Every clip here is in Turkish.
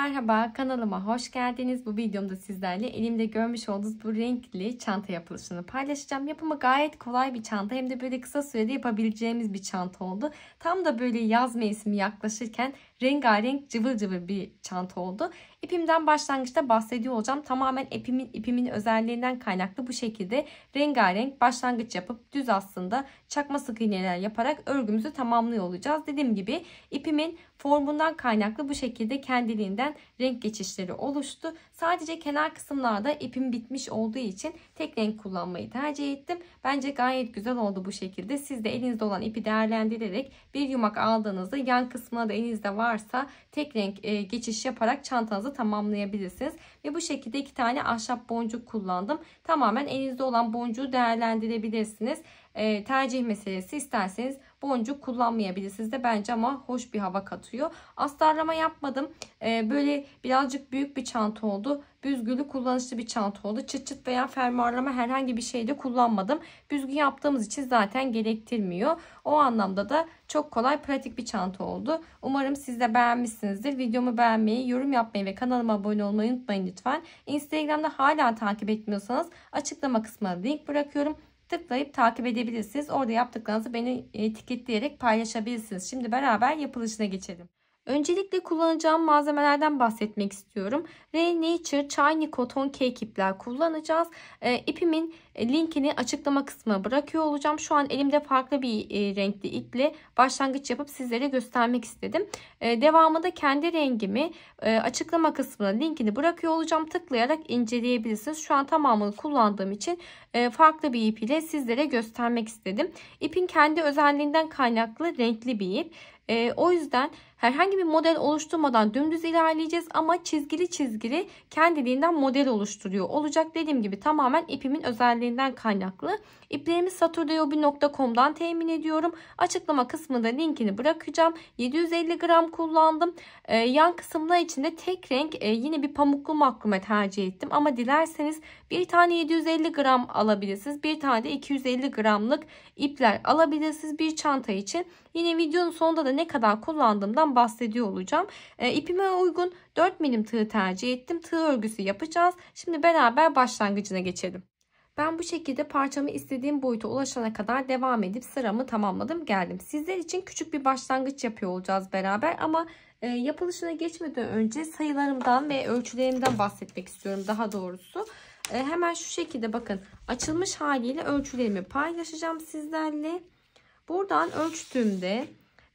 Merhaba, kanalıma hoş geldiniz. Bu videomda sizlerle elimde görmüş olduğunuz bu renkli çanta yapılışını paylaşacağım. Yapımı gayet kolay bir çanta, hem de böyle kısa sürede yapabileceğimiz bir çanta oldu. Tam da böyle yaz mevsimi yaklaşırken rengarenk cıvıl cıvıl bir çanta oldu. İpimden başlangıçta bahsediyor olacağım. Tamamen ipimin özelliğinden kaynaklı bu şekilde rengarenk başlangıç yapıp düz aslında çakma sık iğneler yaparak örgümüzü tamamlıyor olacağız. Dediğim gibi ipimin formundan kaynaklı bu şekilde kendiliğinden renk geçişleri oluştu. Sadece kenar kısımlarda ipim bitmiş olduğu için tek renk kullanmayı tercih ettim. Bence gayet güzel oldu bu şekilde. Siz de elinizde olan ipi değerlendirerek bir yumak aldığınızda yan kısmına da elinizde varsa tek renk geçiş yaparak çantanızı tamamlayabilirsiniz. Ve bu şekilde 2 tane ahşap boncuk kullandım. Tamamen elinizde olan boncuğu değerlendirebilirsiniz. Tercih meselesi, isterseniz boncuk kullanmayabilirsiniz de bence, ama hoş bir hava katıyor. Astarlama yapmadım. Böyle birazcık büyük bir çanta oldu. Büzgülü kullanışlı bir çanta oldu. Çıt çıt veya fermuarlama herhangi bir şey de kullanmadım. Büzgü yaptığımız için zaten gerektirmiyor. O anlamda da çok kolay, pratik bir çanta oldu. Umarım siz de beğenmişsinizdir. Videomu beğenmeyi, yorum yapmayı ve kanalıma abone olmayı unutmayın lütfen. Instagram'da hala takip etmiyorsanız açıklama kısmına link bırakıyorum. Tıklayıp takip edebilirsiniz. Orada yaptıklarınızı beni etiketleyerek paylaşabilirsiniz. Şimdi beraber yapılışına geçelim. Öncelikle kullanacağım malzemelerden bahsetmek istiyorum. Rain Nature Shiny Cotton Cake ipler kullanacağız. İpimin linkini açıklama kısmına bırakıyor olacağım. Şu an elimde farklı bir renkli iple başlangıç yapıp sizlere göstermek istedim. Devamında kendi rengimi açıklama kısmına linkini bırakıyor olacağım. Tıklayarak inceleyebilirsiniz. Şu an tamamını kullandığım için farklı bir ip ile sizlere göstermek istedim. İpin kendi özelliğinden kaynaklı renkli bir ip. O yüzden herhangi bir model oluşturmadan dümdüz ilerleyeceğiz, ama çizgili çizgili kendiliğinden model oluşturuyor olacak. Dediğim gibi tamamen ipimin özelliğinden kaynaklı. İplerimi saturdayobin.com'dan temin ediyorum. Açıklama kısmında linkini bırakacağım. 750 gram kullandım. Yan kısımlar içinde tek renk yine bir pamuklu makrume tercih ettim. Ama dilerseniz bir tane 750 gram alabilirsiniz. Bir tane de 250 gramlık ipler alabilirsiniz bir çanta için. Yine videonun sonunda da ne kadar kullandığımdan bahsediyor olacağım. İpime uygun 4 milim tığ tercih ettim. Tığ örgüsü yapacağız. Şimdi beraber başlangıcına geçelim. Ben bu şekilde parçamı istediğim boyuta ulaşana kadar devam edip sıramı tamamladım, geldim. Sizler için küçük bir başlangıç yapıyor olacağız beraber, ama yapılışına geçmeden önce sayılarımdan ve ölçülerimden bahsetmek istiyorum daha doğrusu. Hemen şu şekilde bakın, açılmış haliyle ölçülerimi paylaşacağım sizlerle. Buradan ölçtüğümde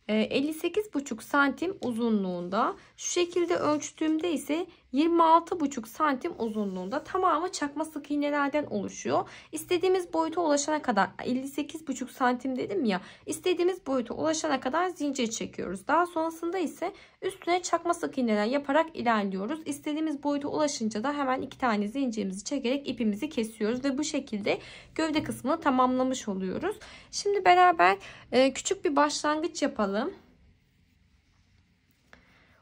58,5 santim uzunluğunda, şu şekilde ölçtüğümde ise 26,5 santim uzunluğunda, tamamı çakma sık iğnelerden oluşuyor. İstediğimiz boyuta ulaşana kadar 58,5 santim dedim ya, istediğimiz boyuta ulaşana kadar zincir çekiyoruz. Daha sonrasında ise üstüne çakma sık iğneler yaparak ilerliyoruz. İstediğimiz boyuta ulaşınca da hemen 2 tane zincirimizi çekerek ipimizi kesiyoruz ve bu şekilde gövde kısmını tamamlamış oluyoruz. Şimdi beraber küçük bir başlangıç yapalım.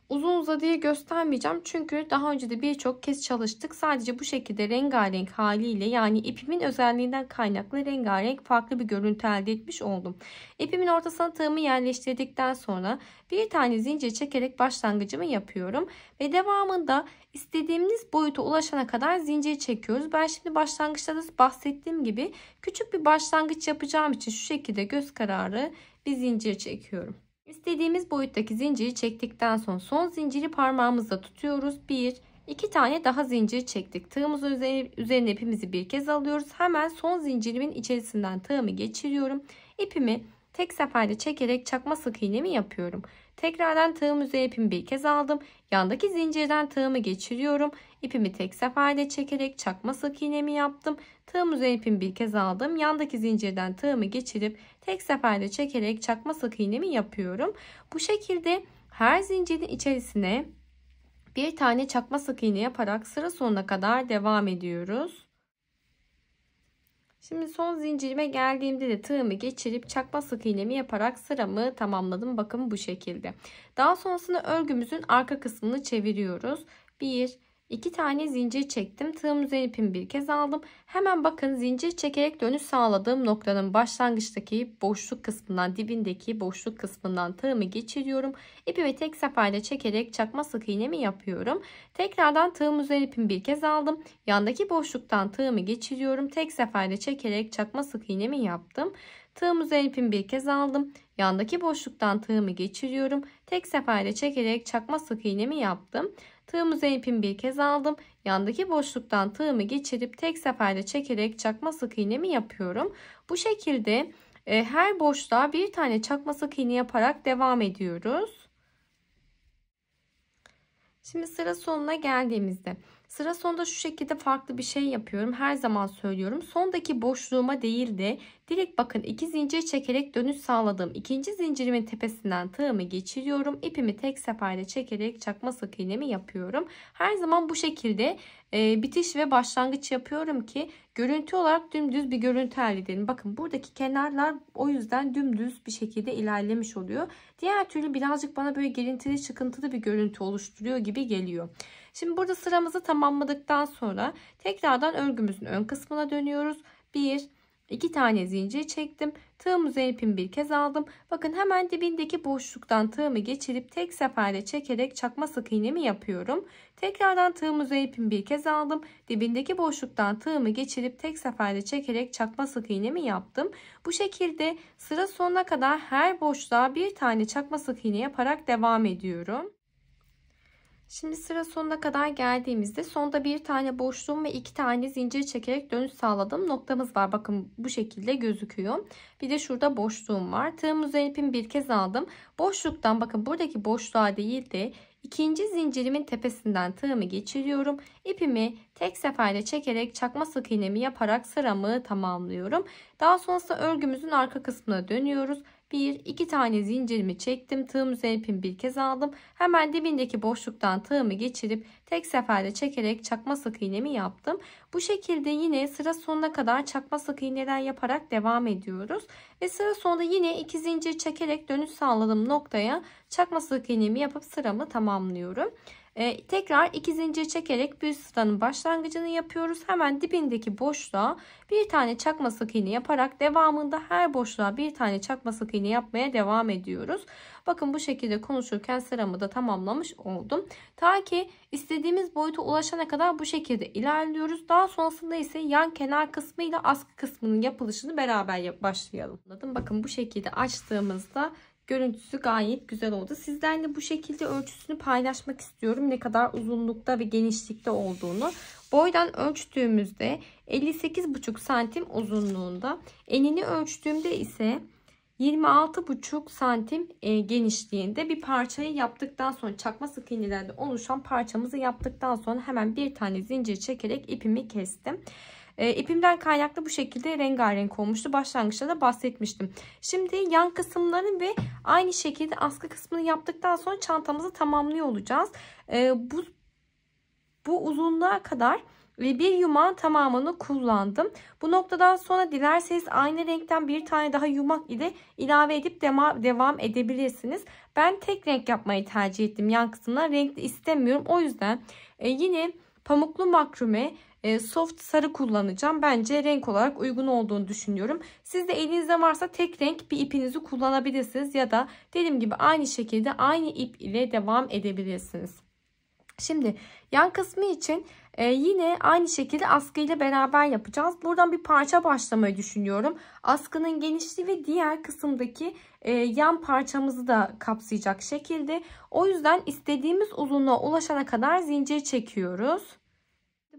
Uzun uzadıya göstermeyeceğim, çünkü daha önce de birçok kez çalıştık. Sadece bu şekilde rengarenk haliyle, yani ipimin özelliğinden kaynaklı rengarenk farklı bir görüntü elde etmiş oldum. İpimin ortasına tığımı yerleştirdikten sonra bir tane zincir çekerek başlangıcımı yapıyorum. Ve devamında istediğimiz boyuta ulaşana kadar zincir çekiyoruz. Ben şimdi başlangıçta da bahsettiğim gibi küçük bir başlangıç yapacağım için şu şekilde göz kararı bir zincir çekiyorum. İstediğimiz boyuttaki zinciri çektikten sonra son zinciri parmağımızla tutuyoruz. 2 tane daha zincir çektik. Tığımızın üzerine ipimizi bir kez alıyoruz. Hemen son zincirimin içerisinden tığımı geçiriyorum. İpimi tek seferde çekerek çakma sık iğnemi yapıyorum. Tekrardan tığım üzerine ipimi bir kez aldım. Yandaki zincirden tığımı geçiriyorum. İpimi tek seferde çekerek çakma sık iğnemi yaptım. Tığım üzerine ipimi bir kez aldım. Yandaki zincirden tığımı geçirip tek seferde çekerek çakma sık iğnemi yapıyorum. Bu şekilde her zincirin içerisine bir tane çakma sık iğne yaparak sıra sonuna kadar devam ediyoruz. Şimdi son zincirime geldiğimde de tığımı geçirip çakma sık iğnemi yaparak sıramı tamamladım. Bakın bu şekilde. Daha sonrasında örgümüzün arka kısmını çeviriyoruz. 1, 2 tane zincir çektim. Tığım üzerine ipimi bir kez aldım. Hemen bakın zincir çekerek dönüş sağladığım noktanın başlangıçtaki boşluk kısmından, dibindeki boşluk kısmından tığımı geçiriyorum. İpimi tek seferde çekerek çakma sık iğnemi yapıyorum. Tekrardan tığım üzerine ipimi bir kez aldım. Yandaki boşluktan tığımı geçiriyorum. Tek seferde çekerek çakma sık iğnemi yaptım. Tığım üzerine ipimi bir kez aldım. Yandaki boşluktan tığımı geçiriyorum. Tek seferde çekerek çakma sık iğnemi yaptım. Tığım üzerine ipimi bir kez aldım. Yandaki boşluktan tığımı geçirip tek seferde çekerek çakma sık iğnemi yapıyorum. Bu şekilde her boşluğa bir tane çakma sık iğne yaparak devam ediyoruz. Şimdi sıra sonuna geldiğimizde sıra sonunda şu şekilde farklı bir şey yapıyorum. Her zaman söylüyorum. Sondaki boşluğuma değil de direkt bakın 2 zincir çekerek dönüş sağladığım ikinci zincirimin tepesinden tığımı geçiriyorum. İpimi tek seferde çekerek çakma sık iğnemi yapıyorum. Her zaman bu şekilde bitiş ve başlangıç yapıyorum ki görüntü olarak dümdüz bir görüntü elde edelim. Bakın buradaki kenarlar o yüzden dümdüz bir şekilde ilerlemiş oluyor. Diğer türlü birazcık bana böyle girintili çıkıntılı bir görüntü oluşturuyor gibi geliyor. Şimdi burada sıramızı tamamladıktan sonra tekrardan örgümüzün ön kısmına dönüyoruz. 2 tane zincir çektim. Tığım üzerine ipimi bir kez aldım. Bakın hemen dibindeki boşluktan tığımı geçirip tek seferde çekerek çakma sık iğnemi yapıyorum. Tekrardan tığım üzerine ipimi bir kez aldım. Dibindeki boşluktan tığımı geçirip tek seferde çekerek çakma sık iğnemi yaptım. Bu şekilde sıra sonuna kadar her boşluğa bir tane çakma sık iğne yaparak devam ediyorum. Şimdi sıra sonuna kadar geldiğimizde sonda bir tane boşluğum ve 2 tane zincir çekerek dönüş sağladığım noktamız var. Bakın bu şekilde gözüküyor. Bir de şurada boşluğum var. Tığım üzerine ipimi bir kez aldım. Boşluktan bakın buradaki boşluğa değil de ikinci zincirimin tepesinden tığımı geçiriyorum. İpimi tek seferde çekerek çakma sık iğnemi yaparak sıramı tamamlıyorum. Daha sonrasında örgümüzün arka kısmına dönüyoruz. 2 tane zincirimi çektim. Tığım üzerine ipimi bir kez aldım. Hemen dibindeki boşluktan tığımı geçirip tek seferde çekerek çakma sık iğnemi yaptım. Bu şekilde yine sıra sonuna kadar çakma sık iğneler yaparak devam ediyoruz. Ve sıra sonunda yine 2 zincir çekerek dönüş sağladığım noktaya çakma sık iğnemi yapıp sıramı tamamlıyorum. Tekrar 2 zincir çekerek bir sıranın başlangıcını yapıyoruz. Hemen dibindeki boşluğa bir tane çakma sık iğne yaparak devamında her boşluğa bir tane çakma sık iğne yapmaya devam ediyoruz. Bakın bu şekilde konuşurken sıramı da tamamlamış oldum. Ta ki istediğimiz boyuta ulaşana kadar bu şekilde ilerliyoruz. Daha sonrasında ise yan kenar kısmı ile askı kısmının yapılışını beraber başlayalım. Bakın bu şekilde açtığımızda görüntüsü gayet güzel oldu. Sizlerle bu şekilde ölçüsünü paylaşmak istiyorum. Ne kadar uzunlukta ve genişlikte olduğunu. Boydan ölçtüğümüzde 58,5 santim uzunluğunda. Enini ölçtüğümde ise 26,5 santim genişliğinde bir parçayı yaptıktan sonra çakma sık iğnelerden oluşan parçamızı yaptıktan sonra hemen bir tane zincir çekerek ipimi kestim. İpimden kaynaklı bu şekilde rengarenk olmuştu. Başlangıçta da bahsetmiştim. Şimdi yan kısımları ve aynı şekilde askı kısmını yaptıktan sonra çantamızı tamamlıyor olacağız. Bu uzunluğa kadar ve bir yumağın tamamını kullandım. Bu noktadan sonra dilerseniz aynı renkten bir tane daha yumak ile ilave edip devam edebilirsiniz. Ben tek renk yapmayı tercih ettim. Yan kısımlar renkli istemiyorum. O yüzden yine pamuklu makrame soft sarı kullanacağım. Bence renk olarak uygun olduğunu düşünüyorum. Siz de elinizde varsa tek renk bir ipinizi kullanabilirsiniz. Ya da dediğim gibi aynı şekilde aynı ip ile devam edebilirsiniz. Şimdi yan kısmı için yine aynı şekilde askı ile beraber yapacağız. Buradan bir parça başlamayı düşünüyorum. Askının genişliği ve diğer kısımdaki yan parçamızı da kapsayacak şekilde. O yüzden istediğimiz uzunluğa ulaşana kadar zincir çekiyoruz.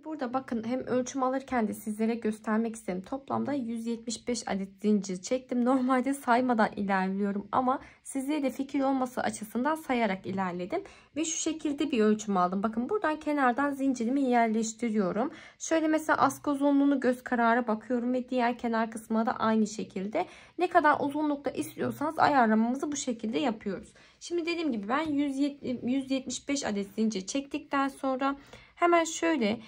Burada bakın hem ölçüm alırken de sizlere göstermek istedim. Toplamda 175 adet zincir çektim. Normalde saymadan ilerliyorum ama sizlere de fikir olması açısından sayarak ilerledim. Ve şu şekilde bir ölçüm aldım. Bakın buradan kenardan zincirimi yerleştiriyorum. Şöyle mesela askı uzunluğunu göz kararı bakıyorum ve diğer kenar kısmına da aynı şekilde. Ne kadar uzunlukta istiyorsanız ayarlamamızı bu şekilde yapıyoruz. Şimdi dediğim gibi ben 175 adet zincir çektikten sonra hemen şöyle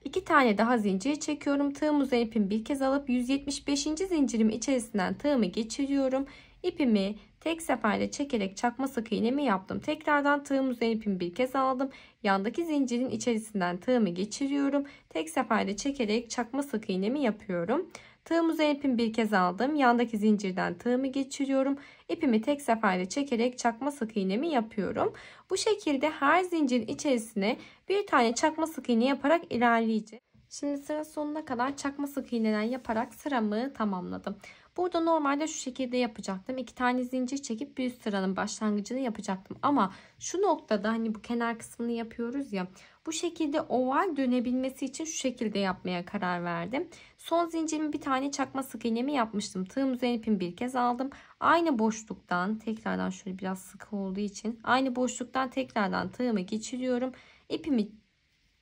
2 tane daha zincir çekiyorum. Tığım üzerine ipimi bir kez alıp 175. zincirimin içerisinden tığımı geçiriyorum. İpimi tek seferde çekerek çakma sık iğnemi yaptım. Tekrardan tığım üzerine ipimi bir kez aldım. Yandaki zincirin içerisinden tığımı geçiriyorum. Tek seferde çekerek çakma sık iğnemi yapıyorum. Tığım üzerine ipimi bir kez aldım. Yandaki zincirden tığımı geçiriyorum. İpimi tek seferde çekerek çakma sık iğnemi yapıyorum. Bu şekilde her zincirin içerisine bir tane çakma sık iğne yaparak ilerleyeceğim. Şimdi sıra sonuna kadar çakma sık iğneler yaparak sıramı tamamladım. Burada normalde şu şekilde yapacaktım. 2 tane zincir çekip bir üst sıranın başlangıcını yapacaktım. Ama şu noktada hani bu kenar kısmını yapıyoruz ya. Bu şekilde oval dönebilmesi için şu şekilde yapmaya karar verdim. Son zincirimi bir tane çakma sık iğnemi yapmıştım. Tığım üzerine ipimi bir kez aldım. Aynı boşluktan tekrardan şöyle biraz sıkı olduğu için aynı boşluktan tekrardan tığımı geçiriyorum. İpimi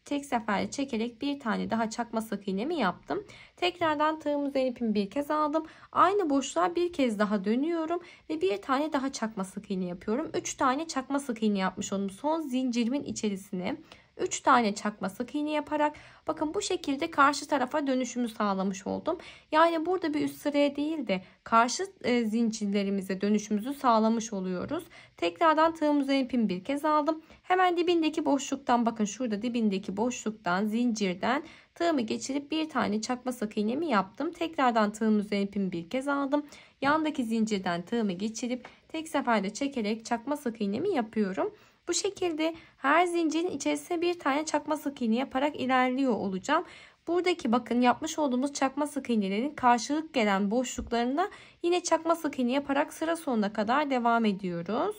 tek seferde çekerek bir tane daha çakma sık iğnemi yaptım. Tekrardan tığım üzerine ipimi bir kez aldım. Aynı boşluğa bir kez daha dönüyorum ve bir tane daha çakma sık iğne yapıyorum. 3 tane çakma sık iğne yapmış oldum. Son zincirimin içerisine 3 tane çakma sık iğne yaparak bakın bu şekilde karşı tarafa dönüşümü sağlamış oldum. Yani burada bir üst sıraya değil de karşı zincirlerimize dönüşümüzü sağlamış oluyoruz. Tekrardan tığım üzerine ipimi bir kez aldım. Hemen dibindeki boşluktan bakın şurada dibindeki boşluktan zincirden tığımı geçirip bir tane çakma sık iğnemi yaptım. Tekrardan tığım üzerine ipimi bir kez aldım. Yandaki zincirden tığımı geçirip tek seferde çekerek çakma sık iğnemi yapıyorum. Bu şekilde her zincirin içerisine bir tane çakma sık iğne yaparak ilerliyor olacağım. Buradaki bakın yapmış olduğumuz çakma sık iğnelerin karşılık gelen boşluklarına yine çakma sık iğne yaparak sıra sonuna kadar devam ediyoruz.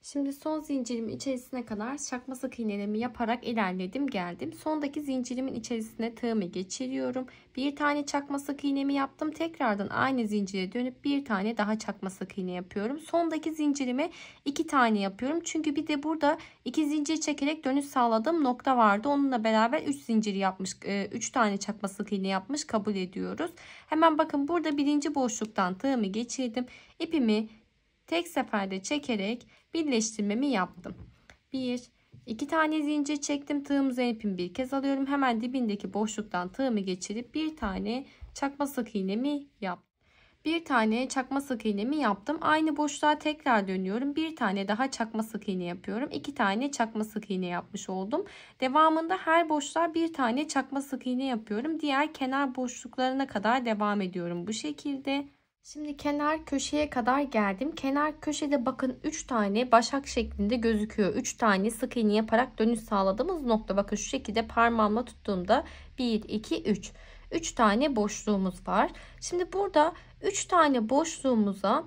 Şimdi son zincirimin içerisine kadar çakma sık iğnelerimi yaparak ilerledim geldim. Sondaki zincirimin içerisine tığımı geçiriyorum. Bir tane çakma sık iğnemi yaptım. Tekrardan aynı zincire dönüp bir tane daha çakma sık iğne yapıyorum. Sondaki zincirime 2 tane yapıyorum. Çünkü bir de burada 2 zincir çekerek dönüş sağladığım nokta vardı. Onunla beraber 3 zincir yapmış, 3 tane çakma sık iğne yapmış kabul ediyoruz. Hemen bakın burada birinci boşluktan tığımı geçirdim. İpimi tek seferde çekerek birleştirmemi yaptım. 2 tane zincir çektim. Tığım üzerine ipimi bir kez alıyorum. Hemen dibindeki boşluktan tığımı geçirip bir tane çakma sık iğnemi yaptım. Bir tane çakma sık iğnemi yaptım. Aynı boşluğa tekrar dönüyorum. Bir tane daha çakma sık iğne yapıyorum. 2 tane çakma sık iğne yapmış oldum. Devamında her boşluğa bir tane çakma sık iğne yapıyorum. Diğer kenar boşluklarına kadar devam ediyorum bu şekilde. Şimdi kenar köşeye kadar geldim. Kenar köşede bakın 3 tane başak şeklinde gözüküyor. 3 tane sık iğne yaparak dönüş sağladığımız nokta. Bakın şu şekilde parmağımla tuttuğumda 1, 2, 3. 3 tane boşluğumuz var. Şimdi burada 3 tane boşluğumuza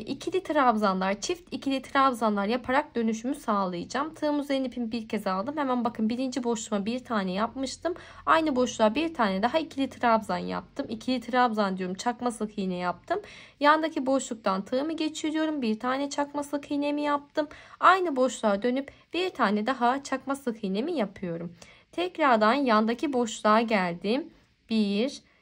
ikili trabzanlar, çift ikili trabzanlar yaparak dönüşümü sağlayacağım. Tığım üzerine ipimi bir kez aldım. Hemen bakın birinci boşluğuma bir tane yapmıştım. Aynı boşluğa bir tane daha ikili trabzan yaptım. İkili trabzan diyorum, çakma sık iğne yaptım. Yandaki boşluktan tığımı geçiriyorum. Bir tane çakma sık iğnemi yaptım. Aynı boşluğa dönüp bir tane daha çakma sık iğnemi yapıyorum. Tekrardan yandaki boşluğa geldim.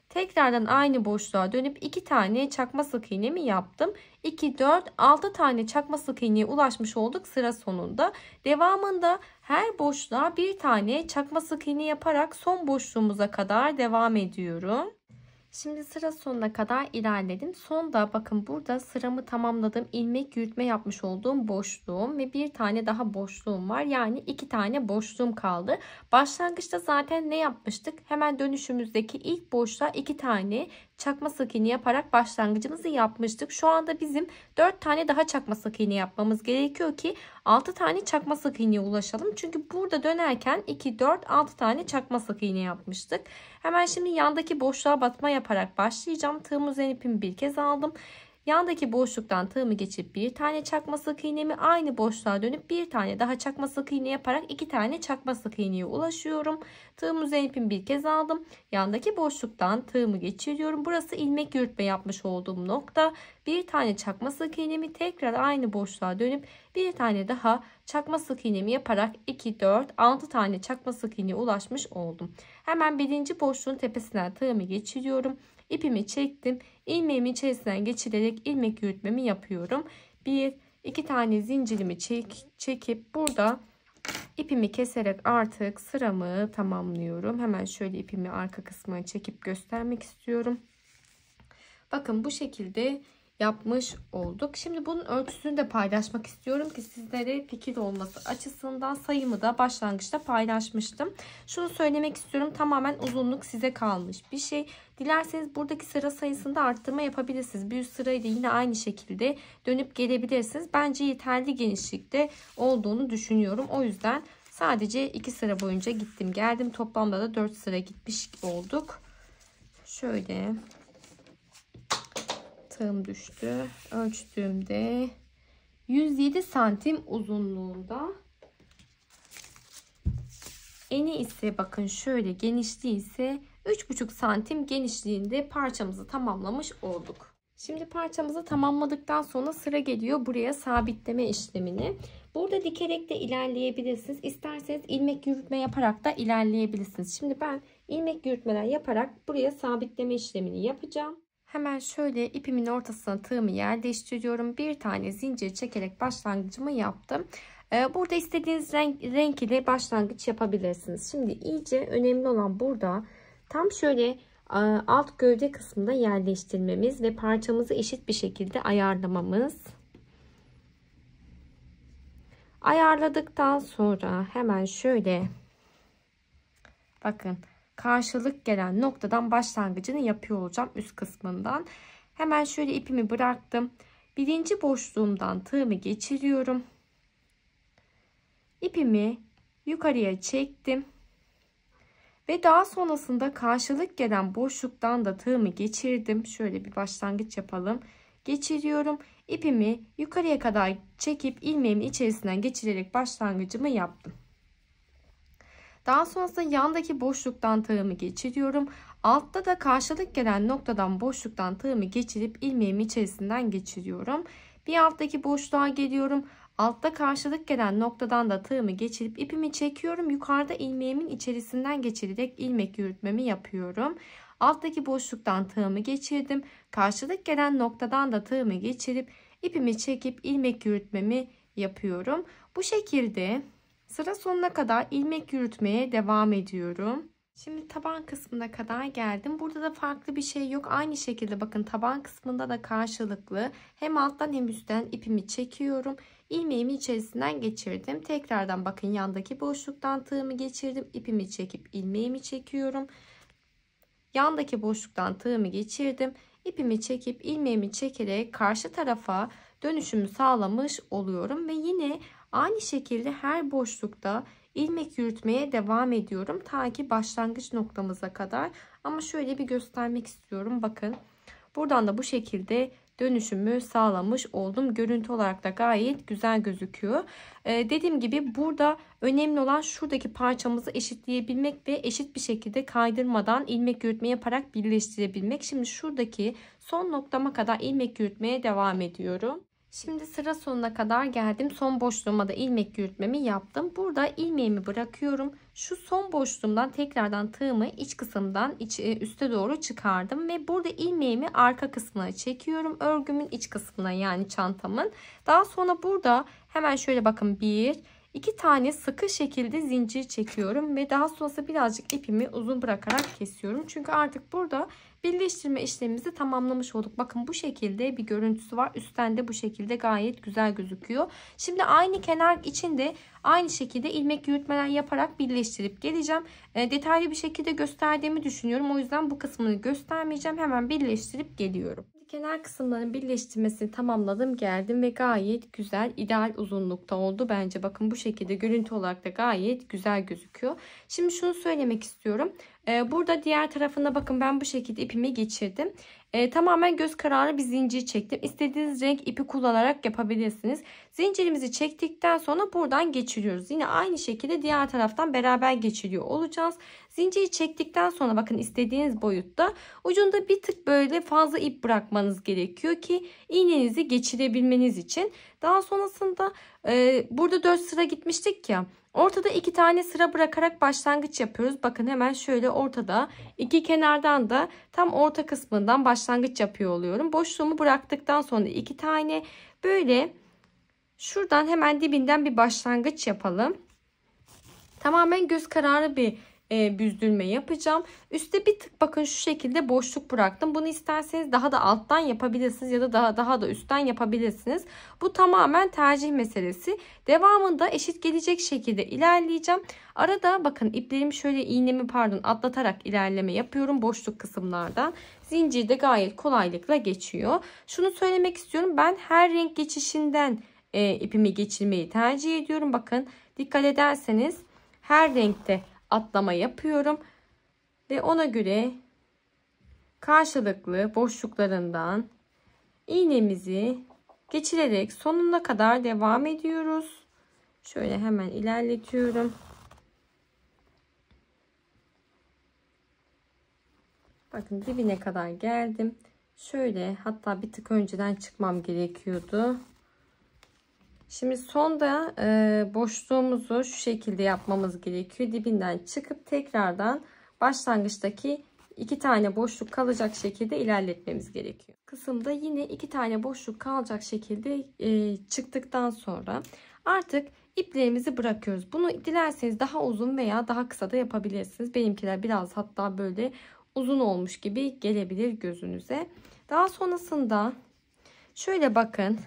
Tekrardan aynı boşluğa dönüp 2 tane çakma sık iğnemi yaptım. 2, 4, 6 tane çakma sık iğneye ulaşmış olduk sıra sonunda. Devamında her boşluğa bir tane çakma sık iğne yaparak son boşluğumuza kadar devam ediyorum. Şimdi sıra sonuna kadar ilerledim. Sonda bakın burada sıramı tamamladım. İlmek yürütme yapmış olduğum boşluğum ve bir tane daha boşluğum var. Yani 2 tane boşluğum kaldı. Başlangıçta zaten ne yapmıştık? Hemen dönüşümüzdeki ilk boşluğa 2 tane çakma sık iğne yaparak başlangıcımızı yapmıştık. Şu anda bizim 4 tane daha çakma sık iğne yapmamız gerekiyor ki 6 tane çakma sık iğneye ulaşalım. Çünkü burada dönerken 2, 4, 6 tane çakma sık iğne yapmıştık. Hemen şimdi yandaki boşluğa batma yaparak başlayacağım. Tığım üzerine ipimi bir kez aldım. Yandaki boşluktan tığımı geçip bir tane çakma sık iğnemi aynı boşluğa dönüp bir tane daha çakma sık iğne yaparak 2 tane çakma sık iğneye ulaşıyorum. Tığım üzerine ipimi bir kez aldım. Yandaki boşluktan tığımı geçiriyorum. Burası ilmek yürütme yapmış olduğum nokta. Bir tane çakma sık iğnemi tekrar aynı boşluğa dönüp bir tane daha çakma sık iğnemi yaparak 2, 4, 6 tane çakma sık iğneye ulaşmış oldum. Hemen birinci boşluğun tepesinden tığımı geçiriyorum. İpimi çektim. İlmeğimi içerisinden geçirerek ilmek yürütmemi yapıyorum. 2 tane zincirimi çekip burada ipimi keserek artık sıramı tamamlıyorum. Hemen şöyle ipimi arka kısmına çekip göstermek istiyorum. Bakın bu şekilde yapmış olduk. Şimdi bunun ölçüsünü de paylaşmak istiyorum ki sizlere fikir olması açısından. Sayımı da başlangıçta paylaşmıştım. Şunu söylemek istiyorum, tamamen uzunluk size kalmış bir şey. Dilerseniz buradaki sıra sayısında arttırma yapabilirsiniz. Bir üst sırayı da yine aynı şekilde dönüp gelebilirsiniz. Bence yeterli genişlikte olduğunu düşünüyorum. O yüzden sadece 2 sıra boyunca gittim geldim. Toplamda da 4 sıra gitmiş olduk. Şöyle tığım düştü. Ölçtüğümde 107 santim uzunluğunda. Eni ise bakın şöyle, genişliği ise 3,5 santim genişliğinde parçamızı tamamlamış olduk. Şimdi parçamızı tamamladıktan sonra sıra geliyor buraya sabitleme işlemini. Burada dikerek de ilerleyebilirsiniz. İsterseniz ilmek yürütme yaparak da ilerleyebilirsiniz. Şimdi ben ilmek yürütmeler yaparak buraya sabitleme işlemini yapacağım. Hemen şöyle ipimin ortasına tığımı yerleştiriyorum. Bir tane zincir çekerek başlangıcımı yaptım. Burada istediğiniz renk ile başlangıç yapabilirsiniz. Şimdi iyice önemli olan burada tam şöyle alt gövde kısmında yerleştirmemiz ve parçamızı eşit bir şekilde ayarlamamız. Ayarladıktan sonra hemen şöyle bakın karşılık gelen noktadan başlangıcını yapıyor olacağım üst kısmından. Hemen şöyle ipimi bıraktım. Birinci boşluğumdan tığımı geçiriyorum. İpimi yukarıya çektim. Ve daha sonrasında karşılık gelen boşluktan da tığımı geçirdim. Şöyle bir başlangıç yapalım. Geçiriyorum. İpimi yukarıya kadar çekip ilmeğimin içerisinden geçirerek başlangıcımı yaptım. Daha sonrasında yandaki boşluktan tığımı geçiriyorum. Altta da karşılık gelen noktadan boşluktan tığımı geçirip ilmeğimin içerisinden geçiriyorum. Bir alttaki boşluğa geliyorum. Altta karşılık gelen noktadan da tığımı geçirip ipimi çekiyorum. Yukarıda ilmeğimin içerisinden geçirerek ilmek yürütmemi yapıyorum. Alttaki boşluktan tığımı geçirdim. Karşılık gelen noktadan da tığımı geçirip ipimi çekip ilmek yürütmemi yapıyorum. Bu şekilde sıra sonuna kadar ilmek yürütmeye devam ediyorum. Şimdi taban kısmına kadar geldim. Burada da farklı bir şey yok. Aynı şekilde bakın taban kısmında da karşılıklı hem alttan hem üstten ipimi çekiyorum. İlmeğimi içerisinden geçirdim. Tekrardan bakın yandaki boşluktan tığımı geçirdim. İpimi çekip ilmeğimi çekiyorum. Yandaki boşluktan tığımı geçirdim. İpimi çekip ilmeğimi çekerek karşı tarafa dönüşümü sağlamış oluyorum. Ve yine aynı şekilde her boşlukta ilmek yürütmeye devam ediyorum. Ta ki başlangıç noktamıza kadar. Ama şöyle bir göstermek istiyorum. Bakın buradan da bu şekilde dönüşümü sağlamış oldum. Görüntü olarak da gayet güzel gözüküyor. Dediğim gibi burada önemli olan şuradaki parçamızı eşitleyebilmek ve eşit bir şekilde kaydırmadan ilmek yürütme yaparak birleştirebilmek. Şimdi şuradaki son noktama kadar ilmek yürütmeye devam ediyorum. Şimdi sıra sonuna kadar geldim. Son boşluğuma da ilmek yürütmemi yaptım. Burada ilmeğimi bırakıyorum. Şu son boşluğumdan tekrardan tığımı iç kısımdan üste doğru çıkardım. Ve burada ilmeğimi arka kısmına çekiyorum. Örgümün iç kısmına, yani çantamın. Daha sonra burada hemen şöyle bakın 2 tane sıkı şekilde zincir çekiyorum. Ve daha sonrasında birazcık ipimi uzun bırakarak kesiyorum. Çünkü artık burada birleştirme işlemimizi tamamlamış olduk. Bakın bu şekilde bir görüntüsü var. Üstten de bu şekilde gayet güzel gözüküyor. Şimdi aynı kenar için de aynı şekilde ilmek yürütmeler yaparak birleştirip geleceğim. Detaylı bir şekilde gösterdiğimi düşünüyorum. O yüzden bu kısmını göstermeyeceğim. Hemen birleştirip geliyorum. Kenar kısımların birleştirmesini tamamladım, geldim ve gayet güzel, ideal uzunlukta oldu bence. Bakın bu şekilde görüntü olarak da gayet güzel gözüküyor. Şimdi şunu söylemek istiyorum. Burada diğer tarafına bakın, ben bu şekilde ipimi geçirdim. Tamamen göz kararı bir zincir çektim. İstediğiniz renk ipi kullanarak yapabilirsiniz. Zincirimizi çektikten sonra buradan geçiriyoruz. Yine aynı şekilde diğer taraftan beraber geçiriyor olacağız. Zinciri çektikten sonra bakın istediğiniz boyutta ucunda bir tık böyle fazla ip bırakmanız gerekiyor ki iğnenizi geçirebilmeniz için. Daha sonrasında burada 4 sıra gitmiştik ya. Ortada 2 tane sıra bırakarak başlangıç yapıyoruz. Bakın hemen şöyle ortada, iki kenardan da tam orta kısmından başlangıç yapıyor oluyorum. Boşluğumu bıraktıktan sonra 2 tane böyle şuradan hemen dibinden bir başlangıç yapalım. Tamamen göz kararı bir büzdürme yapacağım. Üste bir tık bakın şu şekilde boşluk bıraktım. Bunu isterseniz daha da alttan yapabilirsiniz ya da daha da üstten yapabilirsiniz. Bu tamamen tercih meselesi. Devamında eşit gelecek şekilde ilerleyeceğim. Arada bakın iplerimi şöyle iğnemi atlatarak ilerleme yapıyorum boşluk kısımlardan. Zincir de gayet kolaylıkla geçiyor. Şunu söylemek istiyorum. Ben her renk geçişinden ipimi geçirmeyi tercih ediyorum. Bakın dikkat ederseniz her renkte atlama yapıyorum ve ona göre karşılıklı boşluklarından iğnemizi geçirerek sonuna kadar devam ediyoruz. Şöyle hemen ilerletiyorum. Bakın dibine kadar geldim. Şöyle hatta bir tık önceden çıkmam gerekiyordu. Şimdi sonda boşluğumuzu şu şekilde yapmamız gerekiyor. Dibinden çıkıp tekrardan başlangıçtaki 2 tane boşluk kalacak şekilde ilerletmemiz gerekiyor. Kısımda yine 2 tane boşluk kalacak şekilde çıktıktan sonra artık iplerimizi bırakıyoruz. Bunu dilerseniz daha uzun veya daha kısa da yapabilirsiniz. Benimkiler biraz hatta böyle uzun olmuş gibi gelebilir gözünüze. Daha sonrasında şöyle bakın.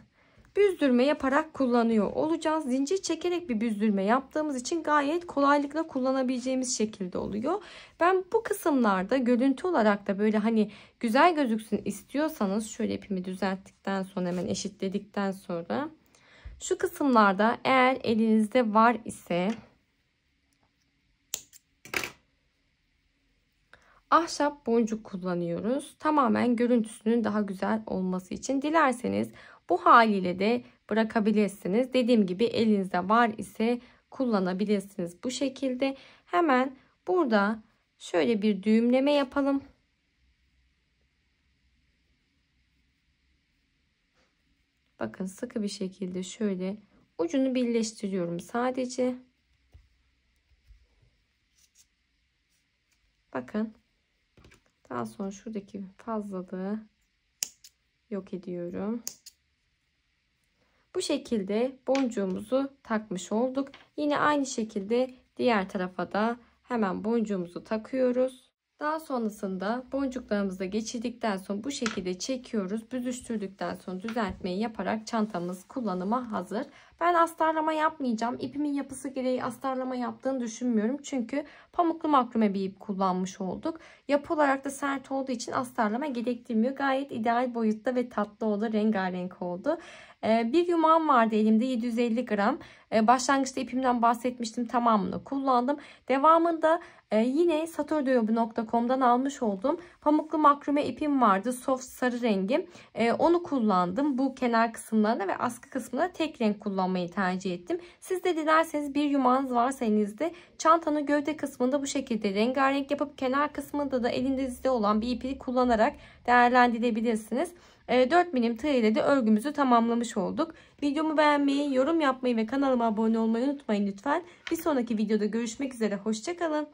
Büzdürme yaparak kullanıyor olacağız. Zincir çekerek bir büzdürme yaptığımız için gayet kolaylıkla kullanabileceğimiz şekilde oluyor. Ben bu kısımlarda görüntü olarak da böyle hani güzel gözüksün istiyorsanız şöyle ipimi düzelttikten sonra hemen eşitledikten sonra şu kısımlarda eğer elinizde var ise ahşap boncuk kullanıyoruz. Tamamen görüntüsünün daha güzel olması için. Dilerseniz bu haliyle de bırakabilirsiniz. Dediğim gibi elinizde var ise kullanabilirsiniz. Bu şekilde hemen burada şöyle bir düğümleme yapalım. Bakın sıkı bir şekilde şöyle ucunu birleştiriyorum sadece. Bakın. Daha sonra şuradaki fazlalığı yok ediyorum. Bu şekilde boncuğumuzu takmış olduk. Yine aynı şekilde diğer tarafa da hemen boncuğumuzu takıyoruz. Daha sonrasında boncuklarımızı da geçirdikten sonra bu şekilde çekiyoruz. Büzüştürdükten sonra düzeltmeyi yaparak çantamız kullanıma hazır. Ben astarlama yapmayacağım. İpimin yapısı gereği astarlama yaptığını düşünmüyorum. Çünkü pamuklu makrome bir ip kullanmış olduk. Yapı olarak da sert olduğu için astarlama gerektirmiyor. Gayet ideal boyutta ve tatlı oldu. Rengarenk oldu. Bir yumağım vardı elimde 750 gram. Başlangıçta ipimden bahsetmiştim. Tamamını kullandım. Devamında yine satordoyobu.com'dan almış olduğum pamuklu makrome ipim vardı. Soft sarı rengi. Onu kullandım. Bu kenar kısımlarında ve askı kısmında tek renk kullanmayı tercih ettim. Siz de dilerseniz bir yumağınız varsa elinizde çantanın gövde kısmında bu şekilde rengarenk yapıp kenar kısmında da elinizde olan bir ipi kullanarak değerlendirebilirsiniz. 4 milim tığ ile de örgümüzü tamamlamış olduk. Videomu beğenmeyi, yorum yapmayı ve kanalıma abone olmayı unutmayın lütfen. Bir sonraki videoda görüşmek üzere. Hoşça kalın.